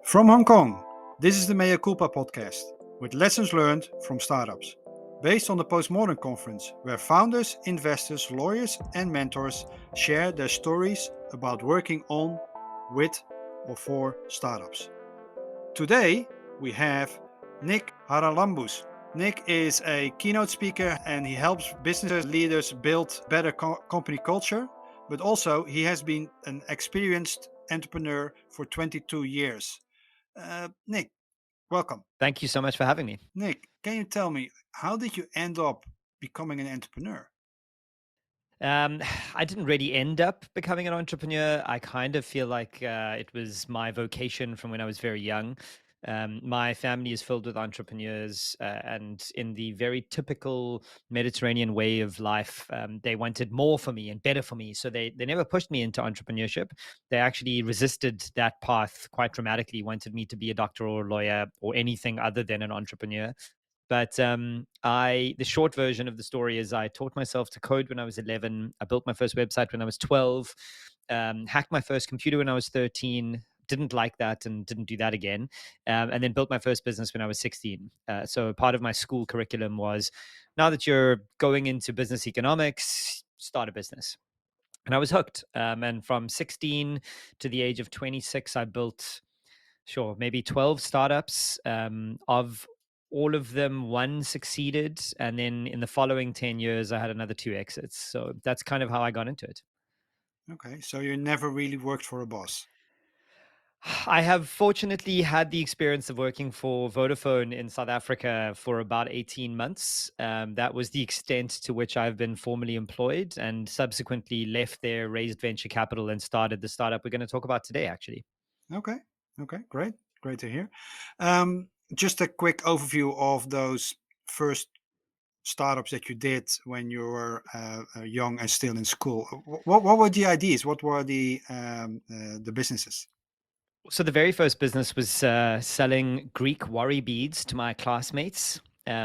From Hong Kong, this is the Mea Culpa podcast with lessons learned from startups. Based on the Postmodern Conference, where founders, investors, lawyers, and mentors share their stories about working on, with, or for startups. Today, we have Nic Haralambous. Nic is a keynote speaker and he helps business leaders build better company culture, but also he has been an experienced entrepreneur for 22 years. Nic, welcome. Thank you so much for having me. Nic, can you tell me, how did you end up becoming an entrepreneur? I didn't really end up becoming an entrepreneur. I kind of feel like it was my vocation from when I was very young. My family is filled with entrepreneurs, and in the very typical Mediterranean way of life, they wanted more for me and better for me. So they never pushed me into entrepreneurship. They actually resisted that path quite dramatically, wanted me to be a doctor or a lawyer or anything other than an entrepreneur. But the short version of the story is I taught myself to code when I was 11. I built my first website when I was 12. Hacked my first computer when I was 13. Didn't like that and didn't do that again. And then built my first business when I was 16. So part of my school curriculum was, now that you're going into business economics, start a business. And I was hooked. And from 16 to the age of 26, I built, maybe 12 startups. Of all of them, one succeeded. And then in the following 10 years, I had another two exits. So that's kind of how I got into it. Okay, so you never really worked for a boss. I have fortunately had the experience of working for Vodafone in South Africa for about 18 months. That was the extent to which I've been formally employed, and subsequently left there, raised venture capital, and started the startup we're going to talk about today, actually. Okay, great to hear. Just a quick overview of those first startups that you did when you were young and still in school. What were the ideas? What were the businesses? So the very first business was selling Greek worry beads to my classmates.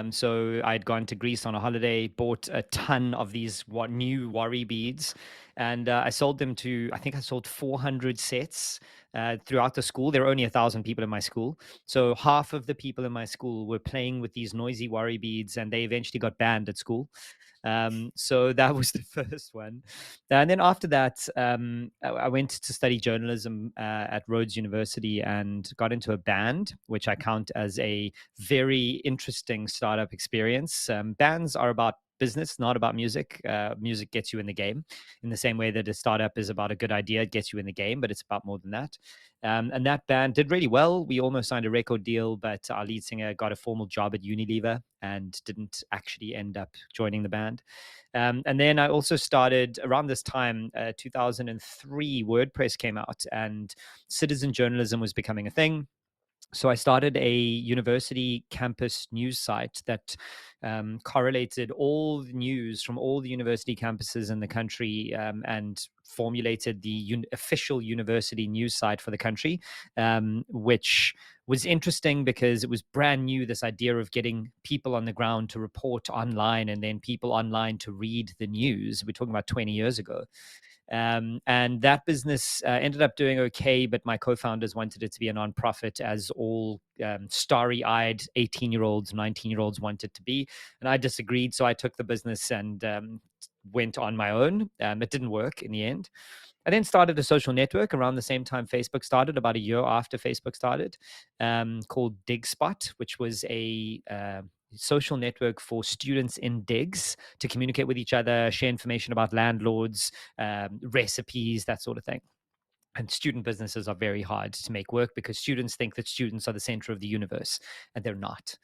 So I'd gone to Greece on a holiday, bought a ton of these new worry beads, and I sold them to, I think I sold 400 sets throughout the school. There were only 1,000 people in my school. So half of the people in my school were playing with these noisy worry beads, and they eventually got banned at school. So that was the first one. And then after that, I went to study journalism at Rhodes University and got into a band, which I count as a very interesting startup experience. Bands are about business, not about music. Music gets you in the game in the same way that a startup is about a good idea, it gets you in the game, but it's about more than that. And that band did really well. We almost signed a record deal, but our lead singer got a formal job at Unilever and didn't actually end up joining the band. And then I also started around this time, 2003, WordPress came out and citizen journalism was becoming a thing. So I started a university campus news site that correlated all the news from all the university campuses in the country, and formulated the official university news site for the country, which was interesting because it was brand new, this idea of getting people on the ground to report online and then people online to read the news. We're talking about 20 years ago. And that business ended up doing okay, but my co-founders wanted it to be a nonprofit, as all starry-eyed 18-year-olds, 19-year-olds wanted to be. And I disagreed, so I took the business and went on my own. It didn't work in the end. I then started a social network around the same time Facebook started, about a year after Facebook started, called DigSpot, which was a social network for students in digs to communicate with each other, share information about landlords, recipes, that sort of thing. And student businesses are very hard to make work because students think that students are the center of the universe, and they're not.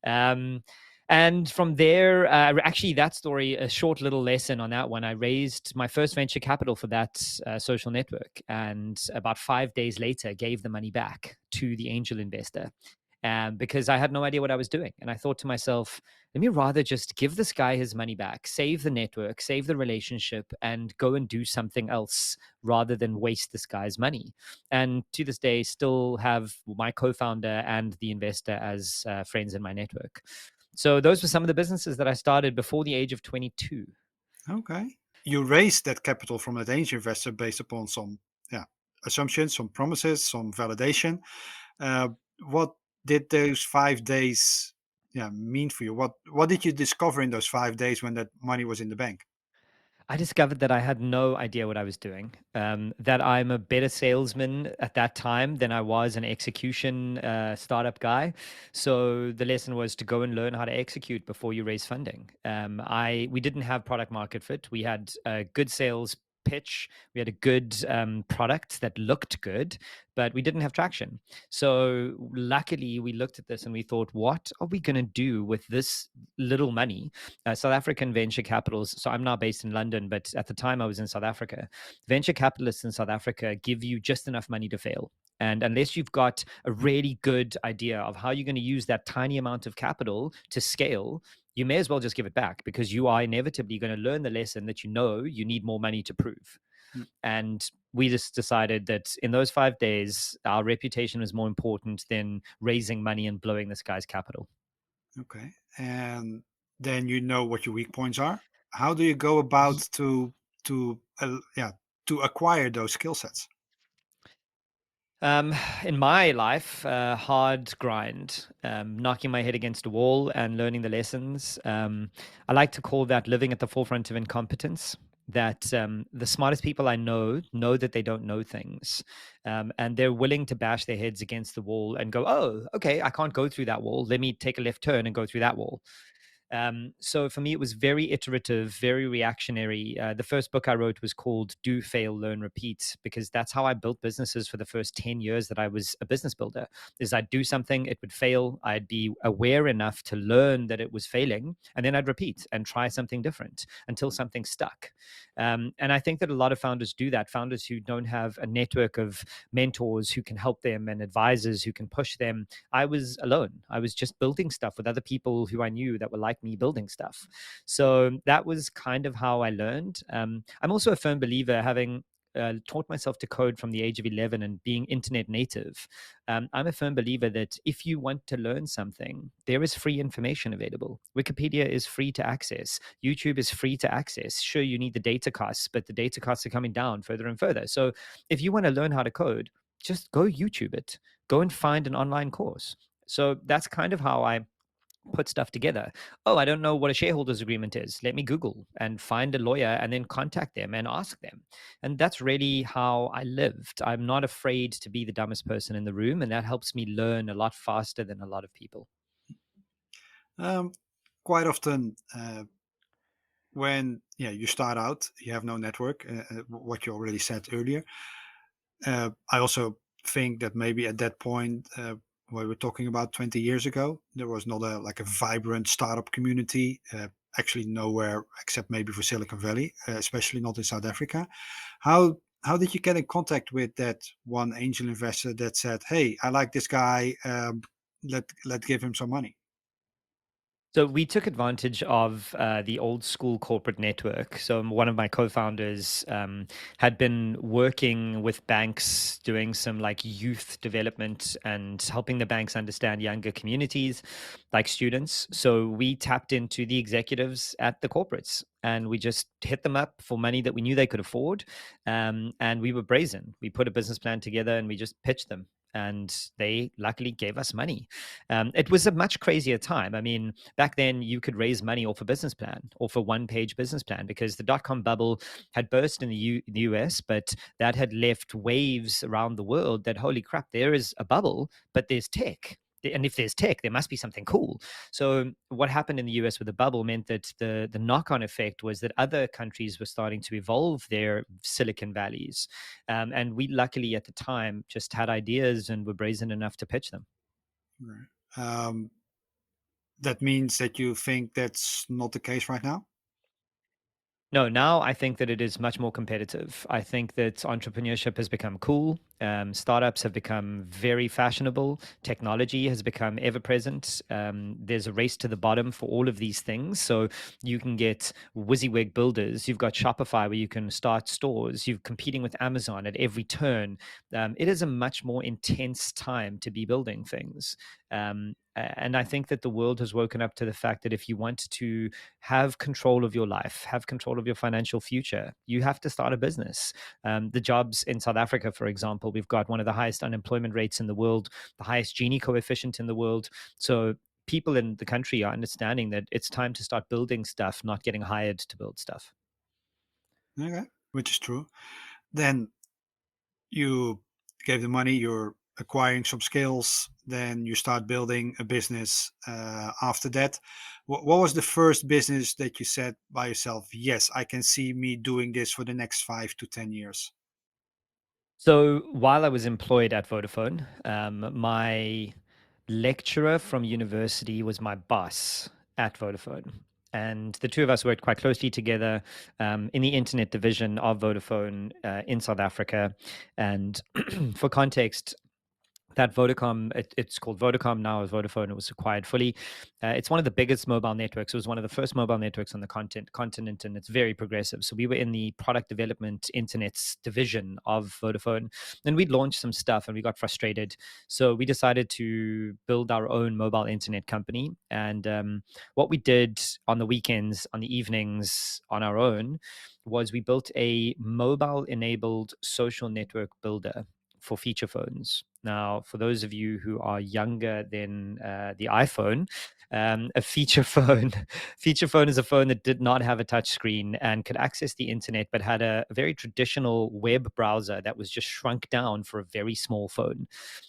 Um, and from there, actually, that story, a short little lesson on that one. I raised my first venture capital for that social network, and about 5 days later, gave the money back to the angel investor, because I had no idea what I was doing. And I thought to myself, let me rather just give this guy his money back, save the network, save the relationship, and go and do something else rather than waste this guy's money. And to this day, still have my co-founder and the investor as friends in my network. So those were some of the businesses that I started before the age of 22. Okay, you raised that capital from that angel investor based upon some assumptions, some promises, some validation. Uh, what did those 5 days, mean for you? What did you discover in those 5 days when that money was in the bank? I discovered that I had no idea what I was doing. That I'm a better salesman at that time than I was an execution startup guy. So the lesson was to go and learn how to execute before you raise funding. We didn't have product market fit. We had a good sales pitch. We had a good product that looked good, but we didn't have traction. So luckily, we looked at this and we thought, what are we going to do with this little money? South African venture capitals. So I'm now based in London, but at the time I was in South Africa. Venture capitalists in South Africa give you just enough money to fail. And unless you've got a really good idea of how you're going to use that tiny amount of capital to scale, you may as well just give it back, because you are inevitably going to learn the lesson that you need more money to prove. Mm. And we just decided that in those 5 days, our reputation was more important than raising money and blowing this guy's capital. Okay. And then you know what your weak points are. How do you go about to acquire those skill sets? Um, in my life, hard grind, knocking my head against a wall and learning the lessons. I like to call that living at the forefront of incompetence. That the smartest people I know that they don't know things, and they're willing to bash their heads against the wall and go, "Oh, okay, I can't go through that wall. Let me take a left turn and go through that wall." So for me, it was very iterative, very reactionary. The first book I wrote was called Do, Fail, Learn, Repeat, because that's how I built businesses for the first 10 years that I was a business builder. Is I'd do something, it would fail. I'd be aware enough to learn that it was failing, and then I'd repeat and try something different until something stuck. And I think that a lot of founders do that. Founders who don't have a network of mentors who can help them and advisors who can push them. I was alone. I was just building stuff with other people who I knew that were like me building stuff. So that was kind of how I learned. I'm also a firm believer, having taught myself to code from the age of 11 and being internet native. I'm a firm believer that if you want to learn something, there is free information available. Wikipedia is free to access. YouTube is free to access. Sure, you need the data costs, but the data costs are coming down further and further. So if you want to learn how to code, just go YouTube it. Go and find an online course. So that's kind of how I put stuff together. Oh, I don't know what a shareholders agreement is. Let me Google and find a lawyer and then contact them and ask them. And that's really how I lived. I'm not afraid to be the dumbest person in the room, and that helps me learn a lot faster than a lot of people. Um, Quite often, when you start out, you have no network. What you already said earlier. I also think that maybe at that point, we were talking about 20 years ago, there was not a vibrant startup community. Actually, nowhere except maybe for Silicon Valley, especially not in South Africa. How did you get in contact with that one angel investor that said, "Hey, I like this guy. Let give him some money." So we took advantage of the old school corporate network. So one of my co-founders had been working with banks, doing some like youth development and helping the banks understand younger communities, like students. So we tapped into the executives at the corporates and we just hit them up for money that we knew they could afford. And we were brazen. We put a business plan together and we just pitched them. And they luckily gave us money. It was a much crazier time. I mean, back then you could raise money off a business plan, off a one-page business plan, because the dot-com bubble had burst in the US, but that had left waves around the world that, holy crap, there is a bubble, but there's tech. And if there's tech, there must be something cool. So what happened in the US with the bubble meant that the knock-on effect was that other countries were starting to evolve their Silicon Valleys. And we luckily at the time just had ideas and were brazen enough to pitch them. Right. That means that you think that's not the case right now. No, now I think that it is much more competitive. I think that entrepreneurship has become cool. Startups have become very fashionable. Technology has become ever present. There's a race to the bottom for all of these things. So you can get WYSIWYG builders. You've got Shopify where you can start stores. You're competing with Amazon at every turn. It is a much more intense time to be building things. And I think that the world has woken up to the fact that if you want to have control of your life, have control of your financial future, you have to start a business. The jobs in South Africa, for example, we've got one of the highest unemployment rates in the world, the highest Gini coefficient in the world. So people in the country are understanding that it's time to start building stuff, not getting hired to build stuff. Okay, which is true. Then you gave the money, you're acquiring some skills, then you start building a business after that. What was the first business that you said by yourself, yes, I can see me doing this for the next 5 to 10 years? So while I was employed at Vodafone, my lecturer from university was my boss at Vodafone. And the two of us worked quite closely together in the internet division of Vodafone in South Africa. And for context, that Vodacom, it's called Vodacom now, as Vodafone. It was acquired fully. It's one of the biggest mobile networks. It was one of the first mobile networks on the continent, and it's very progressive. So we were in the product development internets division of Vodafone, and we'd launched some stuff, and we got frustrated. So we decided to build our own mobile internet company. And what we did on the weekends, on the evenings, on our own, was we built a mobile-enabled social network builder for feature phones. Now, for those of you who are younger than the iPhone, a feature phone feature phone is a phone that did not have a touch screen and could access the internet, but had a very traditional web browser that was just shrunk down for a very small phone.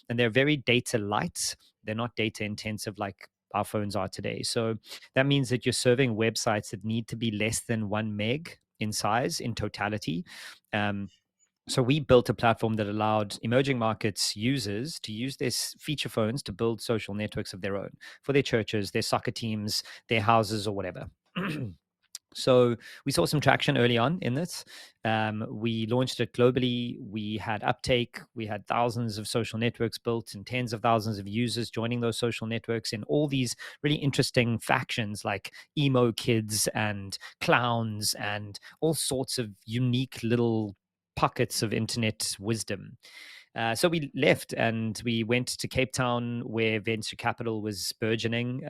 And they're very data light. They're not data intensive like our phones are today. So that means that you're serving websites that need to be less than 1 meg in size in totality. So we built a platform that allowed emerging markets users to use their feature phones to build social networks of their own for their churches, their soccer teams, their houses, or whatever. So we saw some traction early on in this. We launched it globally. We had uptake. We had thousands of social networks built and tens of thousands of users joining those social networks in all these really interesting factions like emo kids and clowns and all sorts of unique little pockets of internet wisdom. So we left and we went to Cape Town where venture capital was burgeoning,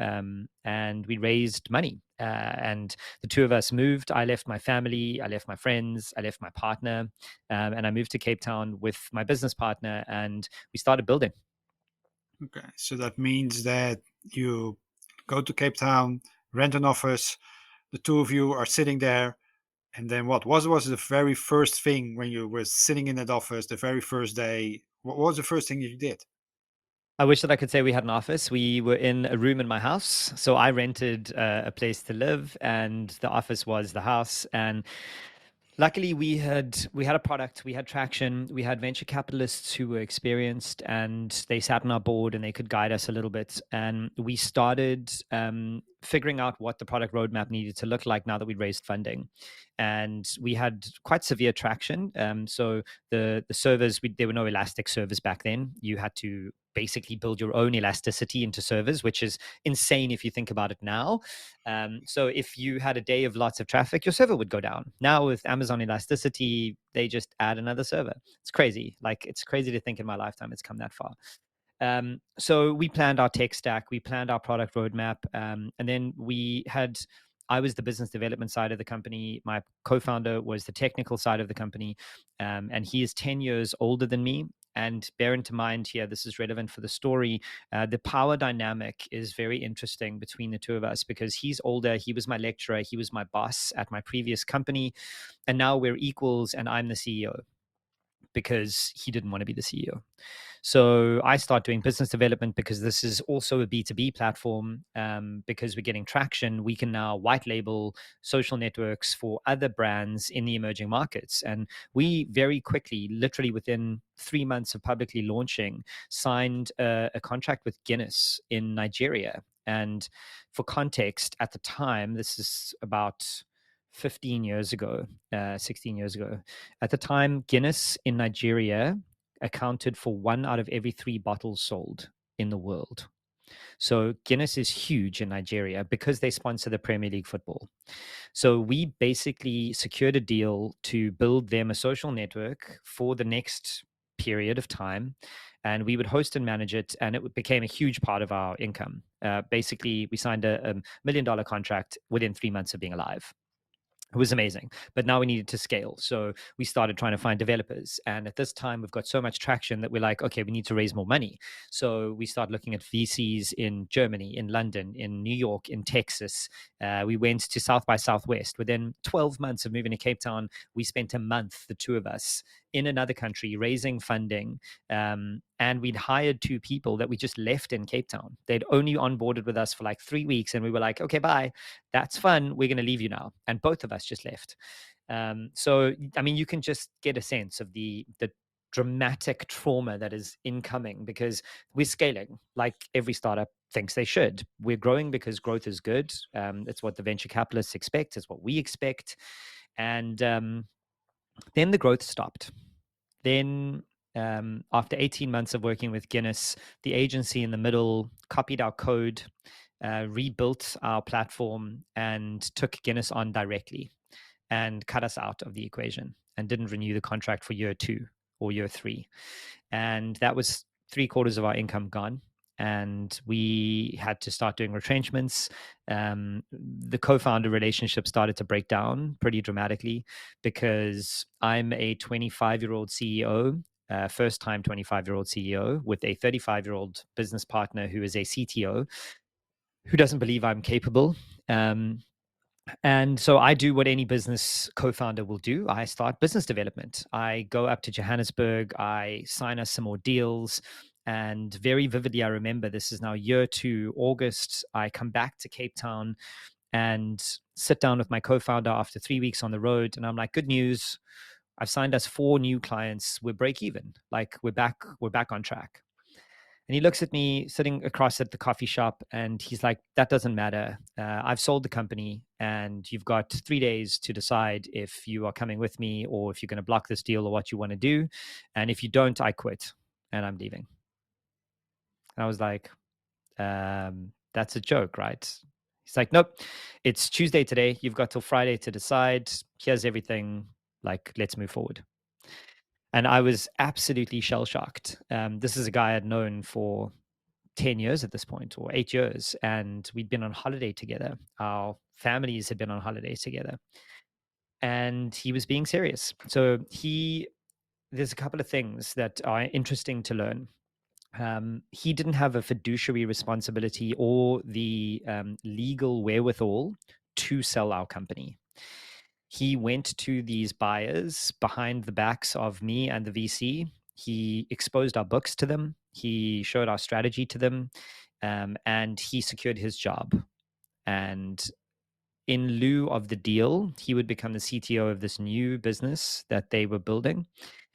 and we raised money. And the two of us moved. I left my family, I left my friends, I left my partner, and I moved to Cape Town with my business partner, and we started building. Okay, so that means that you go to Cape Town, rent an office, the two of you are sitting there, and then what was the very first thing when you were sitting in that office the very first day? What was the first thing you did? I wish that I could say we had an office. We were in a room in my house. So I rented a place to live, and the office was the house. And luckily, we had a product, we had traction, we had venture capitalists who were experienced, and they sat on our board and they could guide us a little bit. And we started figuring out what the product roadmap needed to look like now that we'd raised funding, and we had quite severe traction. So the servers, there were no elastic servers back then. You had to basically build your own elasticity into servers, which is insane if you think about it now. So if you had a day of lots of traffic, your server would go down. Now with Amazon Elasticity, they just add another server. It's crazy. Like, it's crazy to think in my lifetime it's come that far. So we planned our tech stack, we planned our product roadmap, and then I was the business development side of the company. My co-founder was the technical side of the company, and he is 10 years older than me. And bear into mind here, this is relevant for the story. The power dynamic is very interesting between the two of us because he's older. He was my lecturer. He was my boss at my previous company. And now we're equals, and I'm the CEO because he didn't want to be the CEO. So I start doing business development because this is also a B2B platform. Because we're getting traction, we can now white label social networks for other brands in the emerging markets. And we very quickly, literally within 3 months of publicly launching, signed a contract with Guinness in Nigeria. And for context, at the time, this is about 15 years ago, 16 years ago. At the time, Guinness in Nigeria accounted for 1 out of every 3 bottles sold in the world. So Guinness is huge in Nigeria because they sponsor the Premier League football. So we basically secured a deal to build them a social network for the next period of time, and we would host and manage it, and it became a huge part of our income. Basically, we signed a $1 million contract within 3 months of being alive. It was amazing, but now we needed to scale. So we started trying to find developers. And at this time, we've got so much traction that we're like, okay, we need to raise more money. So we started looking at VCs in Germany, in London, in New York, in Texas. We went to South by Southwest. Within 12 months of moving to Cape Town, we spent a month, the two of us, in another country raising funding. And we'd hired 2 people that we just left in Cape Town. They'd only onboarded with us for like 3 weeks. And we were like, okay, bye. That's fun. We're going to leave you now. And both of us just left. So, I mean, you can just get a sense of the dramatic trauma that is incoming because we're scaling like every startup thinks they should. We're growing because growth is good. It's what the venture capitalists expect. It's what we expect. And then the growth stopped. Then after 18 months of working with Guinness, the agency in the middle copied our code, rebuilt our platform, and took Guinness on directly and cut us out of the equation and didn't renew the contract for year 2 or year 3. And that was 3/4 of our income gone. And we had to start doing retrenchments. The co-founder relationship started to break down pretty dramatically because I'm a 25-year-old CEO, first-time 25-year-old CEO with a 35-year-old business partner who is a CTO who doesn't believe I'm capable. And so I do what any business co-founder will do. I start business development. I go up to Johannesburg. I sign us some more deals. And very vividly, I remember this is now year 2, August. I come back to Cape Town and sit down with my co-founder after 3 weeks on the road. And I'm like, good news. I've signed us 4 new clients. We're break even. Like we're back on track. And he looks at me sitting across at the coffee shop and he's like, that doesn't matter. I've sold the company and you've got 3 days to decide if you are coming with me or if you're going to block this deal or what you want to do. And if you don't, I quit and I'm leaving. And I was like, that's a joke, right? He's like, nope, it's Tuesday today. You've got till Friday to decide. Here's everything. Like, let's move forward. And I was absolutely shell shocked. This is a guy I'd known for 10 years at this point or 8 years, and we'd been on holiday together. Our families had been on holiday together, and he was being serious. So there's a couple of things that are interesting to learn. He didn't have a fiduciary responsibility or the legal wherewithal to sell our company. He went to these buyers behind the backs of me and the VC. He exposed our books to them. He showed our strategy to them, and he secured his job. And in lieu of the deal, he would become the CTO of this new business that they were building.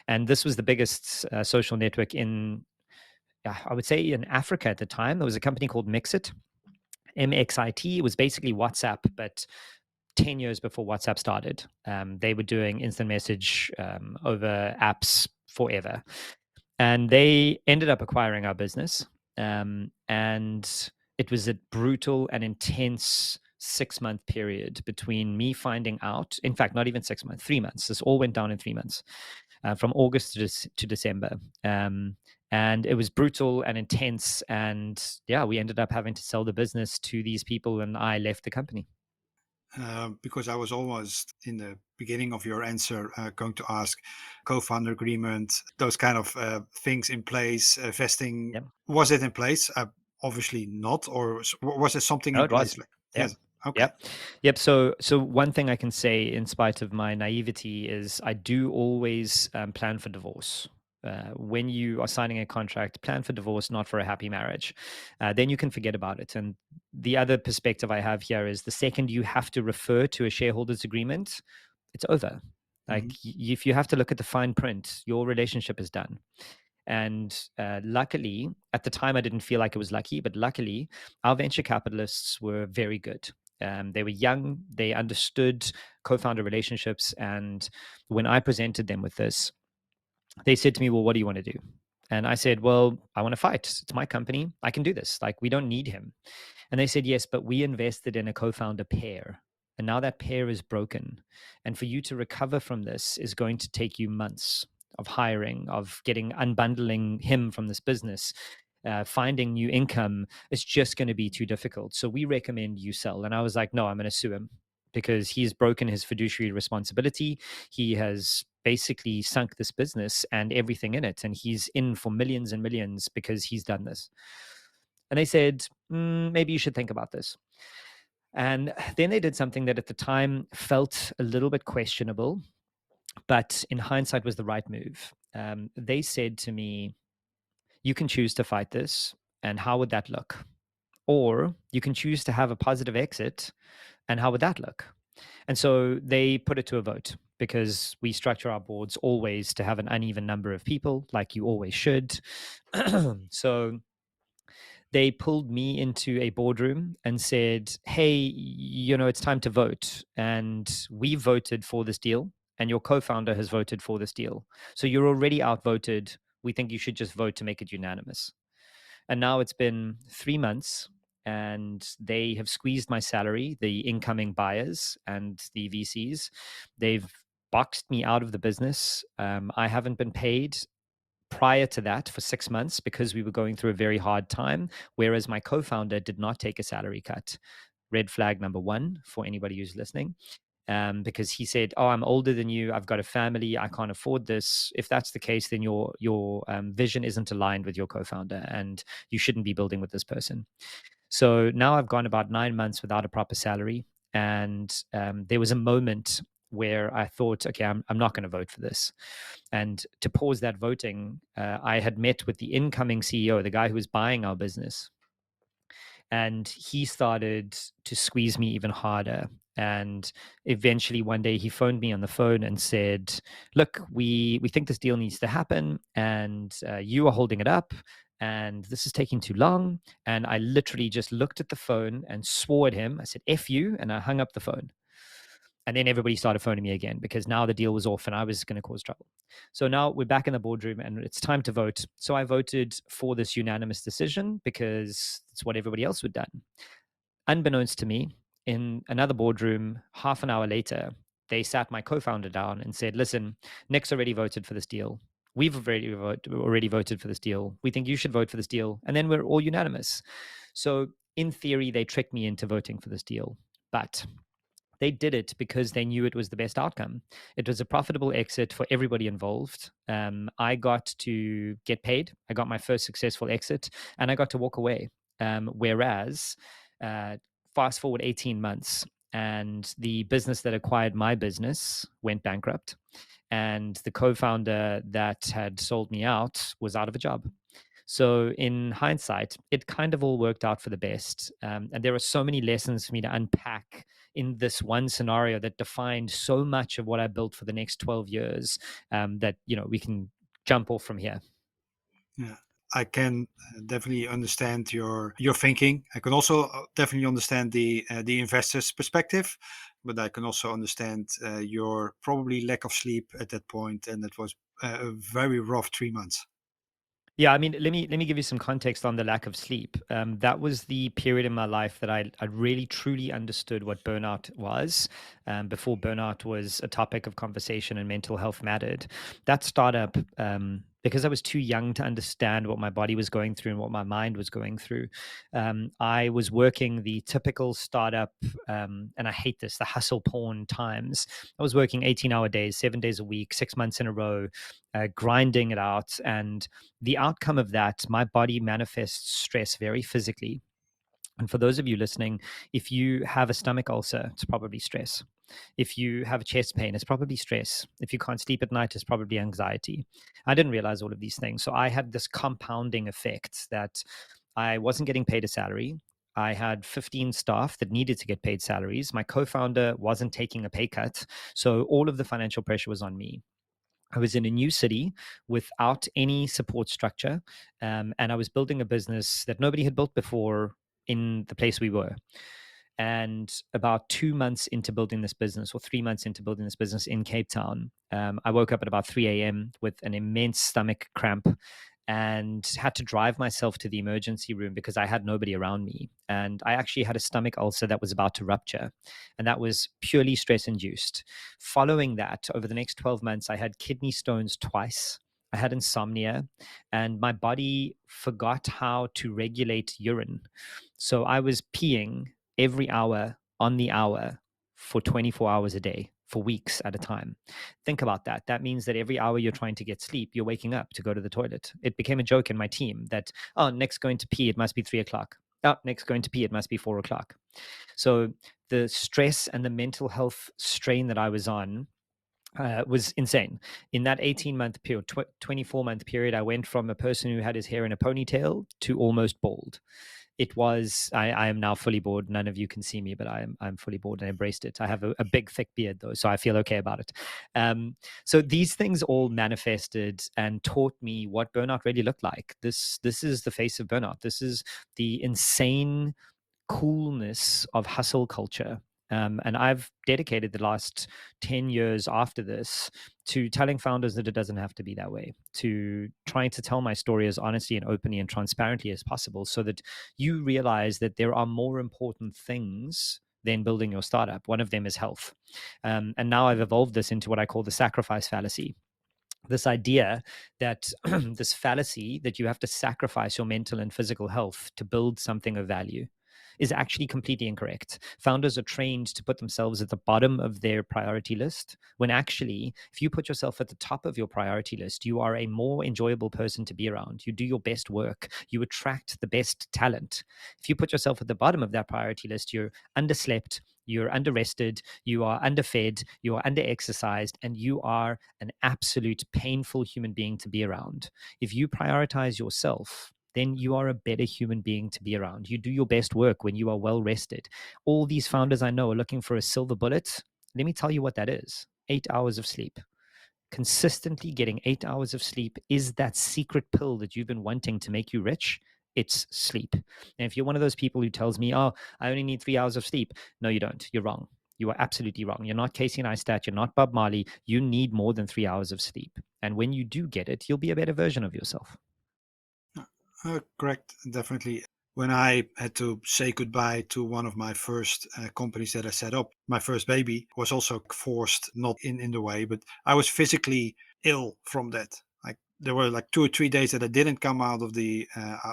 And this was the biggest social network in, I would say, in Africa at the time. There was a company called Mixit, MXIT. It was basically WhatsApp, but 10 years before WhatsApp started. They were doing instant message over apps forever. And they ended up acquiring our business. And it was a brutal and intense 6-month period between me finding out, in fact, not even 6 months, 3 months. This all went down in 3 months, from August to December. And it was brutal and intense. And yeah, we ended up having to sell the business to these people, and I left the company. Because I was almost in the beginning of your answer going to ask co-founder agreement, those kind of things in place, vesting. Yep. Was it in place? Obviously not, or was there something No, in it place? was. Yep. Yes. Okay. Yep. So one thing I can say, in spite of my naivety, is I do always plan for divorce. When you are signing a contract, plan for divorce, not for a happy marriage. Then you can forget about it. And the other perspective I have here is the second you have to refer to a shareholders agreement, it's over. Like if you have to look at the fine print, your relationship is done. And luckily, at the time, I didn't feel like it was lucky, but luckily, our venture capitalists were very good. They were young, they understood co founder relationships. And when I presented them with this, they said to me, well, what do you want to do? And I said, well, I want to fight. It's my company. I can do this. Like, we don't need him. And they said, yes, but we invested in a co founder pair. And now that pair is broken. And for you to recover from this is going to take you months of hiring, of getting unbundling him from this business. Finding new income is just going to be too difficult. So we recommend you sell. And I was like, no, I'm going to sue him because he's broken his fiduciary responsibility. He has basically sunk this business and everything in it. And he's in for millions and millions because he's done this. And they said, maybe you should think about this. And then they did something that at the time felt a little bit questionable, but in hindsight was the right move. They said to me, you can choose to fight this. And how would that look? Or you can choose to have a positive exit. And how would that look? And so they put it to a vote because we structure our boards always to have an uneven number of people, like you always should. So they pulled me into a boardroom and said, hey, it's time to vote. And we voted for this deal, and your co founder has voted for this deal. So you're already outvoted. We think you should just vote to make it unanimous. And now it's been 3 months, and they have squeezed my salary, the incoming buyers and the VCs. They've boxed me out of the business. I haven't been paid prior to that for 6 months because we were going through a very hard time, whereas my co-founder did not take a salary cut. Red flag number one for anybody who's listening. Because he said, "Oh, I'm older than you. I've got a family. I can't afford this." If that's the case, then your vision isn't aligned with your co-founder, and you shouldn't be building with this person. So now I've gone about 9 months without a proper salary, and there was a moment where I thought, okay, I'm not going to vote for this. And to pause that voting, I had met with the incoming CEO, the guy who was buying our business, and he started to squeeze me even harder. And eventually one day he phoned me on the phone and said, look, we think this deal needs to happen, and you are holding it up, and this is taking too long. And I literally just looked at the phone and swore at him. I said, F you, and I hung up the phone. And then everybody started phoning me again because now the deal was off and I was going to cause trouble. So now we're back in the boardroom and it's time to vote. So I voted for this unanimous decision because it's what everybody else had done. Unbeknownst to me, in another boardroom, half an hour later, they sat my co-founder down and said, listen, Nic's already voted for this deal. We've already voted for this deal. We think you should vote for this deal. And then we're all unanimous. So in theory, they tricked me into voting for this deal. But they did it because they knew it was the best outcome. It was a profitable exit for everybody involved. I got to get paid. I got my first successful exit, and I got to walk away. Whereas, fast forward 18 months, and the business that acquired my business went bankrupt, and the co-founder that had sold me out was out of a job. So, in hindsight, it kind of all worked out for the best. And there are so many lessons for me to unpack in this one scenario that defined so much of what I built for the next 12 years that, we can jump off from here. Yeah, I can definitely understand your thinking. I can also definitely understand the investor's perspective, but I can also understand your probably lack of sleep at that point, and it was a very rough 3 months. Yeah, I mean, let me give you some context on the lack of sleep. That was the period in my life that I really truly understood what burnout was. Before burnout was a topic of conversation and mental health mattered. That startup, because I was too young to understand what my body was going through and what my mind was going through. I was working the typical startup, and I hate this, the hustle porn times. I was working 18-hour days, 7 days a week, 6 months in a row, grinding it out. And the outcome of that, my body manifests stress very physically. And for those of you listening, if you have a stomach ulcer, it's probably stress. If you have chest pain, it's probably stress. If you can't sleep at night, it's probably anxiety. I didn't realize all of these things. So I had this compounding effect that I wasn't getting paid a salary. I had 15 staff that needed to get paid salaries. My co founder wasn't taking a pay cut. So all of the financial pressure was on me. I was in a new city without any support structure, and I was building a business that nobody had built before in the place we were. And about 2 months into building this business, or 3 months into building this business in Cape Town, I woke up at about 3 a.m. with an immense stomach cramp and had to drive myself to the emergency room because I had nobody around me. And I actually had a stomach ulcer that was about to rupture. And that was purely stress induced. Following that, over the next 12 months, I had kidney stones twice. I had insomnia, and my body forgot how to regulate urine. So I was peeing every hour on the hour for 24 hours a day for weeks at a time. Think about that. That means that every hour you're trying to get sleep, you're waking up to go to the toilet. It became a joke in my team that, oh, Nick's going to pee, it must be 3 o'clock. Oh, Nick's going to pee, it must be 4 o'clock. So the stress and the mental health strain that I was on was insane. In that 18-month period, 24-month period, I went from a person who had his hair in a ponytail to almost bald. It was, I am now fully bald. None of you can see me, but I'm fully bald and embraced it. I have a big thick beard though, so I feel okay about it. So these things all manifested and taught me what burnout really looked like. This is the face of burnout. This is the insane coolness of hustle culture. And I've dedicated the last 10 years after this to telling founders that it doesn't have to be that way, to trying to tell my story as honestly and openly and transparently as possible so that you realize that there are more important things than building your startup. One of them is health. And now I've evolved this into what I call the sacrifice fallacy. This idea that this fallacy that you have to sacrifice your mental and physical health to build something of value is actually completely incorrect. Founders are trained to put themselves at the bottom of their priority list, when actually, if you put yourself at the top of your priority list, you are a more enjoyable person to be around. You do your best work, you attract the best talent. If you put yourself at the bottom of that priority list, you're underslept, you're underrested, you are underfed, you are underexercised, and you are an absolute painful human being to be around. If you prioritize yourself, then you are a better human being to be around. You do your best work when you are well rested. All these founders I know are looking for a silver bullet. Let me tell you what that is: 8 hours of sleep. Consistently getting 8 hours of sleep is that secret pill that you've been wanting to make you rich. It's sleep. And if you're one of those people who tells me, oh, I only need 3 hours of sleep, no, you don't. You're wrong. You are absolutely wrong. You're not Casey Neistat. You're not Bob Marley. You need more than 3 hours of sleep. And when you do get it, you'll be a better version of yourself. Correct, definitely. When I had to say goodbye to one of my first companies that I set up, my first baby was also forced, not in the way, but I was physically ill from that. Like there were like 2 or 3 days that I didn't come out of the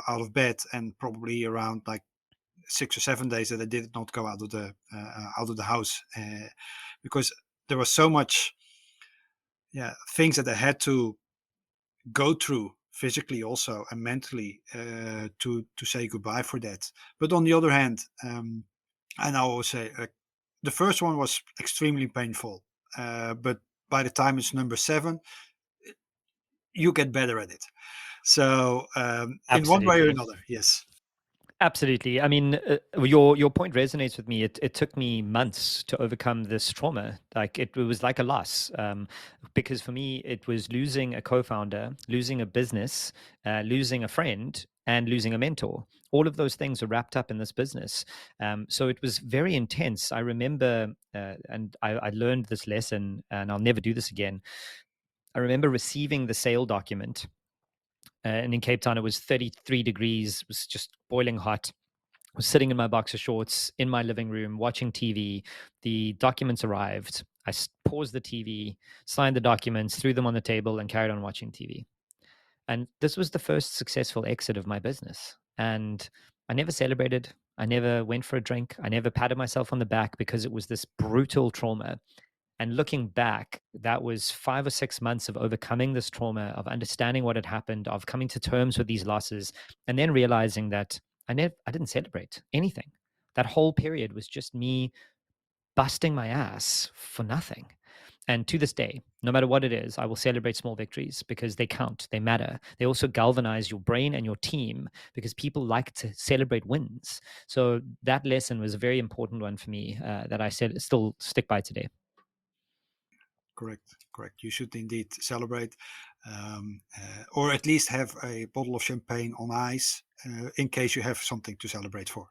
out of bed, and probably around like 6 or 7 days that I did not go out of the house because there was so much, things that I had to go through physically also and mentally to say goodbye for that. But on the other hand, and I always say the first one was extremely painful, but by the time it's number 7, you get better at it. So in one way or Absolutely. another, yes. Absolutely. I mean, your point resonates with me. It took me months to overcome this trauma. Like it was like a loss, because for me it was losing a co-founder, losing a business, losing a friend, and losing a mentor. All of those things are wrapped up in this business. So it was very intense. I remember, and I learned this lesson, and I'll never do this again. I remember receiving the sale document, and in Cape Town it was 33 degrees. It was just boiling hot. I was sitting in my boxer shorts in my living room watching TV. The documents arrived. I paused the TV, signed the documents, threw them on the table, and carried on watching TV. And this was the first successful exit of my business. And I never celebrated. I never went for a drink. I never patted myself on the back because it was this brutal trauma. And looking back, that was 5 or 6 months of overcoming this trauma, of understanding what had happened, of coming to terms with these losses, and then realizing that I didn't celebrate anything. That whole period was just me busting my ass for nothing. And to this day, no matter what it is, I will celebrate small victories because they count, they matter. They also galvanize your brain and your team because people like to celebrate wins. So that lesson was a very important one for me, that I still stick by today. Correct. You should indeed celebrate, or at least have a bottle of champagne on ice in case you have something to celebrate for.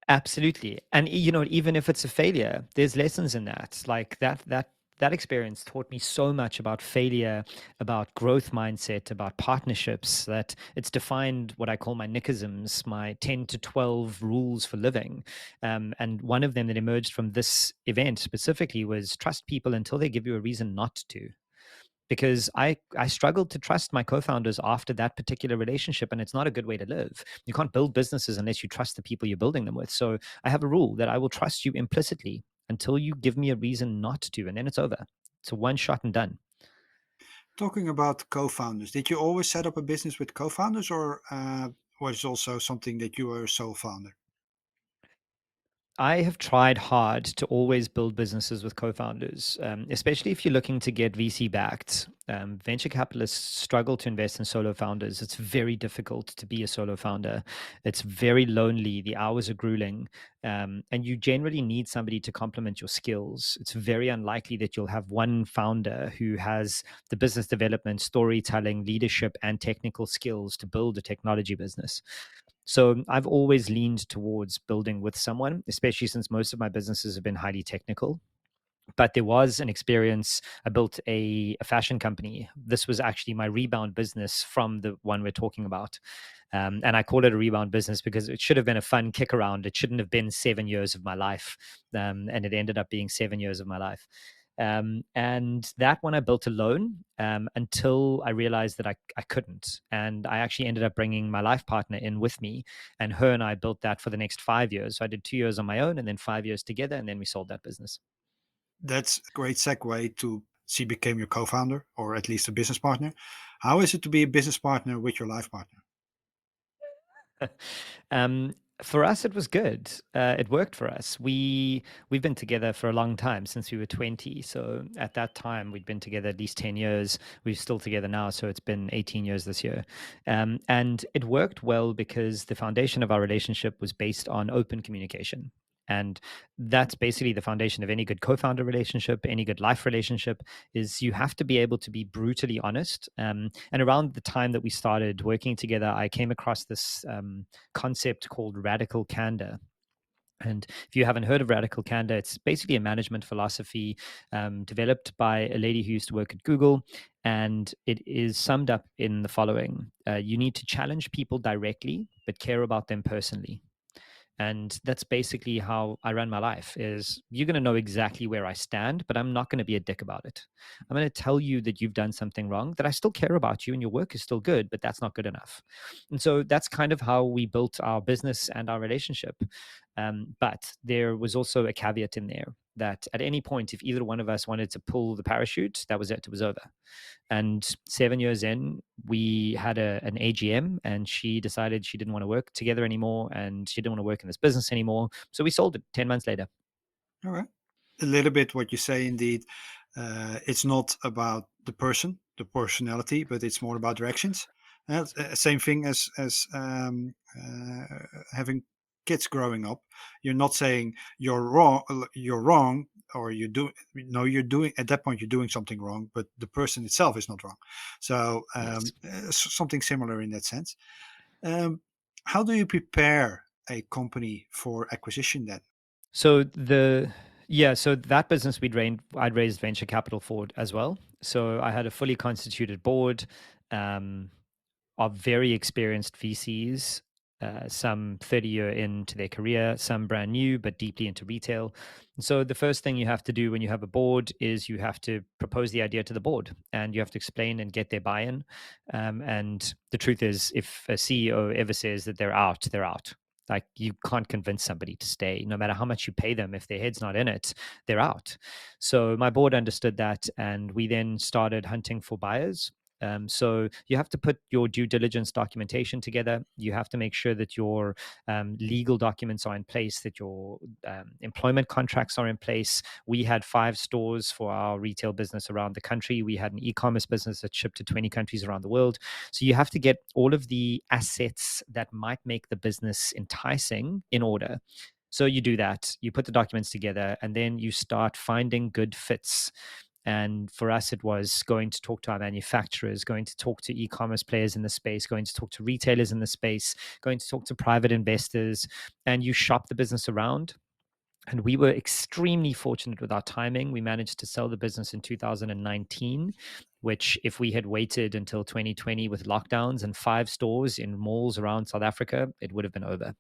Absolutely. And you know, even if it's a failure, there's lessons in that. Like that experience taught me so much about failure, about growth mindset, about partnerships, that it's defined what I call my Nicisms, my 10 to 12 rules for living. And one of them that emerged from this event specifically was trust people until they give you a reason not to, because I struggled to trust my co-founders after that particular relationship, and it's not a good way to live. You can't build businesses unless you trust the people you're building them with. So I have a rule that I will trust you implicitly until you give me a reason not to, and then it's over. It's a one shot and done. Talking about co-founders, did you always set up a business with co-founders, or was it also something that you were a sole founder? I have tried hard to always build businesses with co-founders, especially if you're looking to get VC backed. Venture capitalists struggle to invest in solo founders. It's very difficult to be a solo founder. It's very lonely. The hours are grueling, and you generally need somebody to complement your skills. It's very unlikely that you'll have one founder who has the business development, storytelling, leadership, and technical skills to build a technology business. So I've always leaned towards building with someone, especially since most of my businesses have been highly technical. But there was an experience. I built a fashion company. This was actually my rebound business from the one we're talking about. And I call it a rebound business because it should have been a fun kick around. It shouldn't have been 7 years of my life. And it ended up being 7 years of my life. And that one I built alone until I realized that I couldn't. And I actually ended up bringing my life partner in with me. And her and I built that for the next 5 years. So I did 2 years on my own and then 5 years together. And then we sold that business. That's a great segue to she became your co-founder, or at least a business partner. How is it to be a business partner with your life partner? um, for us, it was good. It worked for us. We've been together for a long time, since we were 20. So at that time, we'd been together at least 10 years. We're still together now, so it's been 18 years this year. And it worked well because the foundation of our relationship was based on open communication. And that's basically the foundation of any good co-founder relationship, any good life relationship, is you have to be able to be brutally honest. And around the time that we started working together, I came across this concept called radical candor. And if you haven't heard of radical candor, it's basically a management philosophy developed by a lady who used to work at Google. And it is summed up in the following: you need to challenge people directly, but care about them personally. And that's basically how I run my life. Is you're going to know exactly where I stand, but I'm not going to be a dick about it. I'm going to tell you that you've done something wrong, that I still care about you and your work is still good, but that's not good enough. And so that's kind of how we built our business and our relationship. But there was also a caveat in there that at any point, if either one of us wanted to pull the parachute, that was it. It was over. And 7 years in, we had an AGM, and she decided she didn't want to work together anymore, and she didn't want to work in this business anymore. So we sold it 10 months later. All right. A little bit what you say, indeed. It's not about the person, the personality, but it's more about directions. Same thing as having kids growing up. You're not saying you're wrong, or you do. No, you're doing at that point you're doing something wrong, but the person itself is not wrong. So Yes. something similar in that sense. Um, how do you prepare a company for acquisition then? So the yeah, so that business I'd raised venture capital for it as well. So I had a fully constituted board. Um, are very experienced VCs, some 30-year into their career, some brand new, but deeply into retail. And so the first thing you have to do when you have a board is you have to propose the idea to the board, and you have to explain and get their buy-in. And the truth is, if a CEO ever says that they're out, they're out. Like, you can't convince somebody to stay, no matter how much you pay them. If their head's not in it, they're out. So my board understood that, and we then started hunting for buyers. So you have to put your due diligence documentation together. You have to make sure that your legal documents are in place, that your employment contracts are in place. We had 5 stores for our retail business around the country. We had an e-commerce business that shipped to 20 countries around the world. So you have to get all of the assets that might make the business enticing in order. So you do that, you put the documents together, and then you start finding good fits. And for us, it was going to talk to our manufacturers, going to talk to e-commerce players in the space, going to talk to retailers in the space, going to talk to private investors, and you shop the business around. And we were extremely fortunate with our timing. We managed to sell the business in 2019, which, if we had waited until 2020 with lockdowns and 5 stores in malls around South Africa, it would have been over.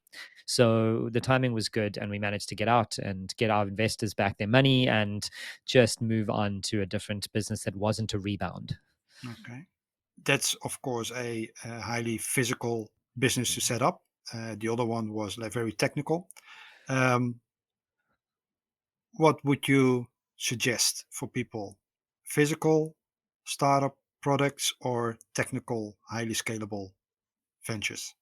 So the timing was good, and we managed to get out and get our investors back their money and just move on to a different business that wasn't a rebound. Okay. That's, of course, a highly physical business to set up. The other one was like very technical. Um, what would you suggest for people? Physical startup products or technical, highly scalable ventures?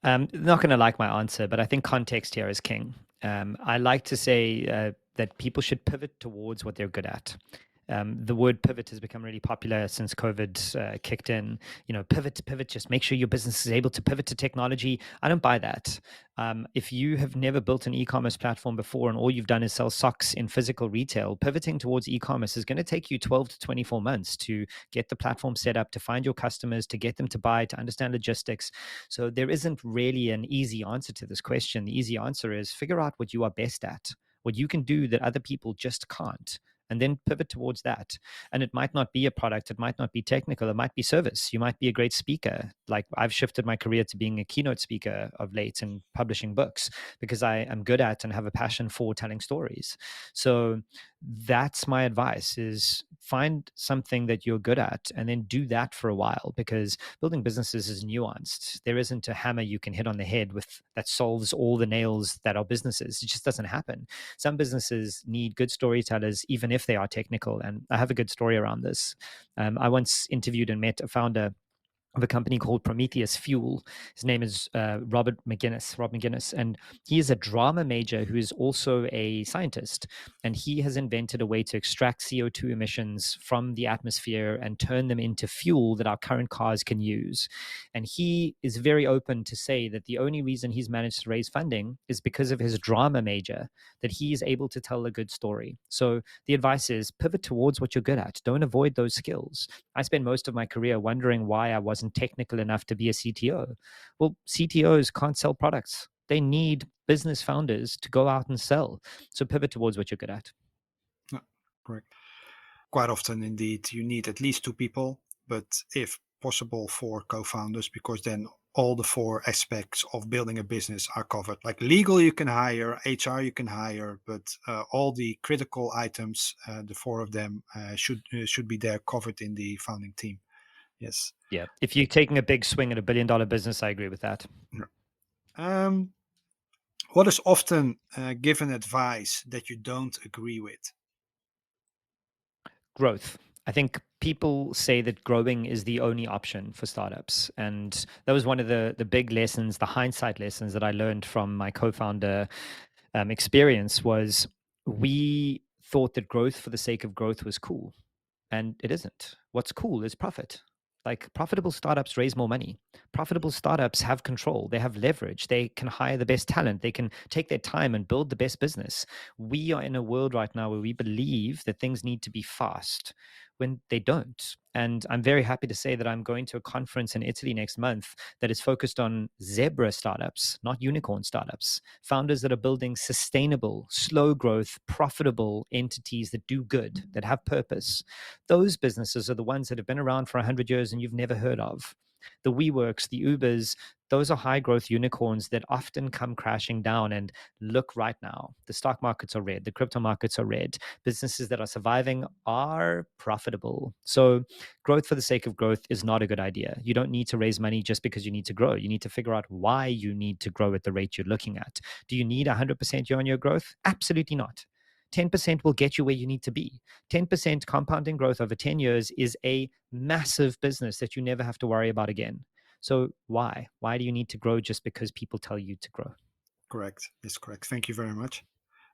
Not going to like my answer, but I think context here is king. I like to say that people should pivot towards what they're good at. The word pivot has become really popular since COVID kicked in. Pivot, pivot, just make sure your business is able to pivot to technology. I don't buy that. If you have never built an e-commerce platform before and all you've done is sell socks in physical retail, pivoting towards e-commerce is going to take you 12 to 24 months to get the platform set up, to find your customers, to get them to buy, to understand logistics. So there isn't really an easy answer to this question. The easy answer is figure out what you are best at, what you can do that other people just can't, and then pivot towards that. And it might not be a product, it might not be technical, it might be service. You might be a great speaker. Like I've shifted my career to being a keynote speaker of late and publishing books because I am good at and have a passion for telling stories. So that's my advice: is find something that you're good at and then do that for a while, because building businesses is nuanced. There isn't a hammer you can hit on the head with that solves all the nails that are businesses. It just doesn't happen. Some businesses need good storytellers, even if they are technical. And I have a good story around this. I once interviewed and met a founder of a company called Prometheus Fuel. His name is Rob McGinnis, and he is a drama major who is also a scientist. And he has invented a way to extract CO2 emissions from the atmosphere and turn them into fuel that our current cars can use. And he is very open to say that the only reason he's managed to raise funding is because of his drama major, that he is able to tell a good story. So the advice is pivot towards what you're good at. Don't avoid those skills. I spent most of my career wondering why I wasn't technical enough to be a CTO. Well, CTOs can't sell products. They need business founders to go out and sell. So pivot towards what you're good at. Yeah, correct. Quite often, indeed, you need at least two people, but if possible, four co-founders, because then all the four aspects of building a business are covered. Like legal, you can hire, HR, you can hire, but all the critical items, the four of them should be there covered in the founding team. Yes. Yeah. If you're taking a big swing at $1 billion business, I agree with that. Um, what is often given advice that you don't agree with? Growth. I think people say that growing is the only option for startups. And that was one of the big lessons, the hindsight lessons that I learned from my co-founder experience was we thought that growth for the sake of growth was cool. And it isn't. What's cool is profit. Like profitable startups raise more money. Profitable startups have control. They have leverage. They can hire the best talent. They can take their time and build the best business. We are in a world right now where we believe that things need to be fast when they don't. And I'm very happy to say that I'm going to a conference in Italy next month that is focused on zebra startups, not unicorn startups, founders that are building sustainable, slow growth, profitable entities that do good, that have purpose. Those businesses are the ones that have been around for 100 years and you've never heard of. The WeWorks, the Ubers, those are high growth unicorns that often come crashing down. And look right now, the stock markets are red, the crypto markets are red. Businesses that are surviving are profitable. So growth for the sake of growth is not a good idea. You don't need to raise money just because you need to grow. You need to figure out why you need to grow at the rate you're looking at. Do you need 100% year on year growth? Absolutely not. 10% will get you where you need to be. 10% compounding growth over 10 years is a massive business that you never have to worry about again. So why? Why do you need to grow just because people tell you to grow? Correct. That's correct. Thank you very much.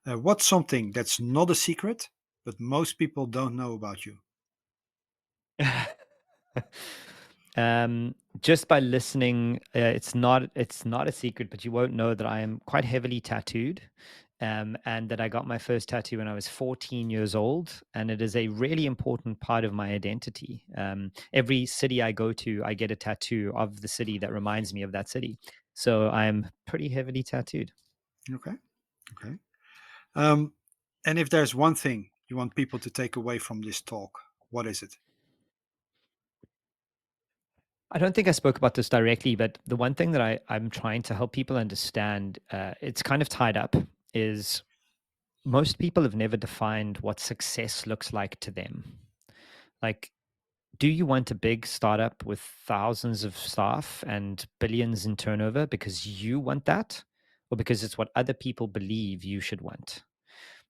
What's something that's not a secret, but most people don't know about you? Just by listening, it's not a secret, but you won't know that I am quite heavily tattooed. and that I got my first tattoo when I was 14 years old. And it is a really important part of my identity. Every city I go to, I get a tattoo of the city that reminds me of that city. So I'm pretty heavily tattooed. Okay. Okay. And if there's one thing you want people to take away from this talk, what is it? I don't think I spoke about this directly, but the one thing that I'm trying to help people understand, it's kind of tied up, is most people have never defined what success looks like to them. Like, do you want a big startup with thousands of staff and billions in turnover because you want that, or because it's what other people believe you should want?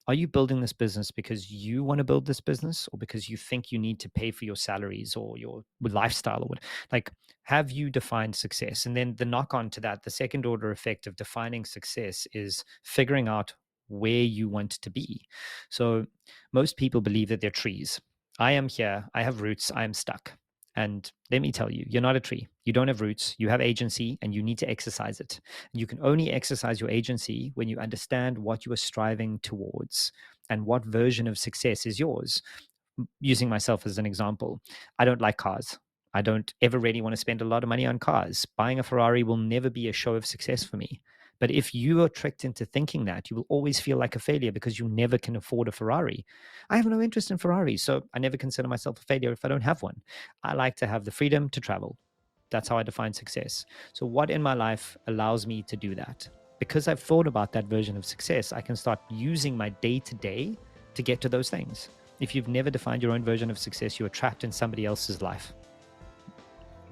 Are you building this business because you want to build this business, or because you think you need to pay for your salaries or your lifestyle, or what? Like, have you defined success? And then the knock on to that, the second order effect of defining success is figuring out where you want to be. So most people believe that they're trees. I am here, I have roots, I am stuck. And let me tell you, you're not a tree. You don't have roots. You have agency, and you need to exercise it. You can only exercise your agency when you understand what you are striving towards and what version of success is yours. Using myself as an example, I don't like cars. I don't ever really want to spend a lot of money on cars. Buying a Ferrari will never be a show of success for me. But if you are tricked into thinking that, you will always feel like a failure because you never can afford a Ferrari. I have no interest in Ferraris, so I never consider myself a failure if I don't have one. I like to have the freedom to travel. That's how I define success. So, what in my life allows me to do that? Because I've thought about that version of success, I can start using my day to day to get to those things. If you've never defined your own version of success, you are trapped in somebody else's life.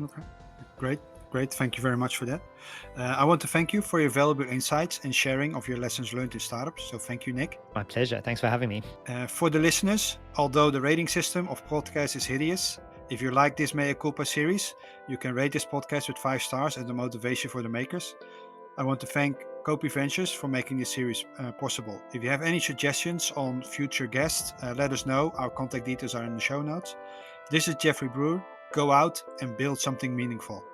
Okay, great. Great. Thank you very much for that. I want to thank you for your valuable insights and sharing of your lessons learned in startups. So thank you, Nic. My pleasure. Thanks for having me. For the listeners, although the rating system of podcasts is hideous, if you like this Mea Culpa series, you can rate this podcast with 5 stars as a motivation for the makers. I want to thank Copy Ventures for making this series possible. If you have any suggestions on future guests, let us know. Our contact details are in the show notes. This is Jeffrey Brewer. Go out and build something meaningful.